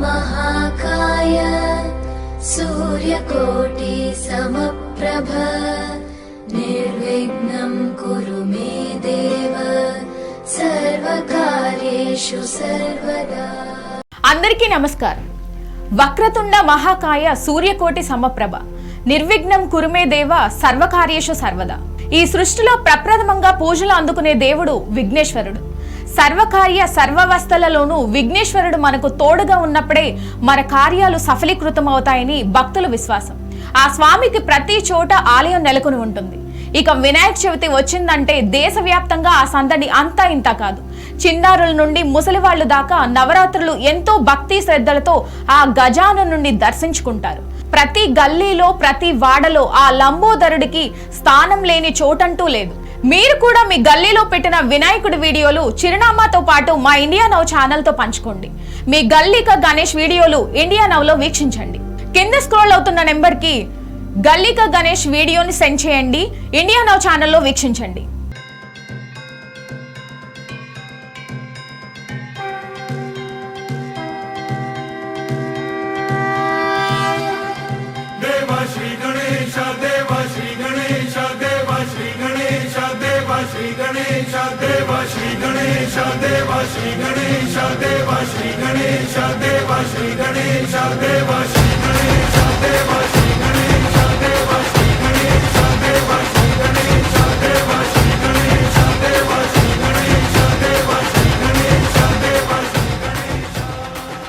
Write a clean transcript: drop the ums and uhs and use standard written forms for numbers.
महाकाय सूर्यकोटि समप्रभ निर्विघ्नं कुरु मे देव सर्वकार्येषु सर्वदा। అందరికీ నమస్కారం। వక్రతుండ మహాకాయ సూర్యకోటి సమప్రభ నిర్విఘ్నం కురుమే దేవ సర్వకార్యేషు సర్వదా। ఈ సృష్టిలో ప్రప్రథమంగా పూజలు అందుకునే దేవుడు విఘ్నేశ్వరుడు। సర్వకార్య సర్వవస్థలలోనూ విఘ్నేశ్వరుడు మనకు తోడుగా ఉన్నప్పుడే మన కార్యాలు సఫలీకృతం అవుతాయని భక్తుల విశ్వాసం। ఆ స్వామికి ప్రతి చోట ఆలయం నెలకొని ఉంటుంది। ఇక వినాయక చవితి వచ్చిందంటే దేశవ్యాప్తంగా ఆ సందడి అంతా ఇంత కాదు। చిన్నారుల నుండి ముసలివాళ్లు దాకా నవరాత్రులు ఎంతో భక్తి శ్రద్ధలతో ఆ గజాననుని దర్శించుకుంటారు। ప్రతి గల్లీలో ప్రతి వాడలో ఆ లంబోదరుడికి స్థానం లేని చోటంటూ లేదు। మీరు కూడా మీ గల్లీలో పెట్టిన వినాయకుడి వీడియోలు చిరునామాతో పాటు మా ఇండియా నౌ ఛానల్ తో పంచుకోండి। మీ గల్లీక గణేష్ వీడియోలు ఇండియా నౌలో వీక్షించండి। కింద స్క్రోల్ అవుతున్న నెంబర్ కి గల్లీక గణేష్ వీడియోని సెండ్ చేయండి। ఇండియా నౌ ఛానల్లో వీక్షించండి। श्री गणेश देव श्री गणेश देव श्री गणेश देव श्री गणेश देव श्री गणेश देव श्री गणेश देव श्री गणेश देव श्री गणेश देव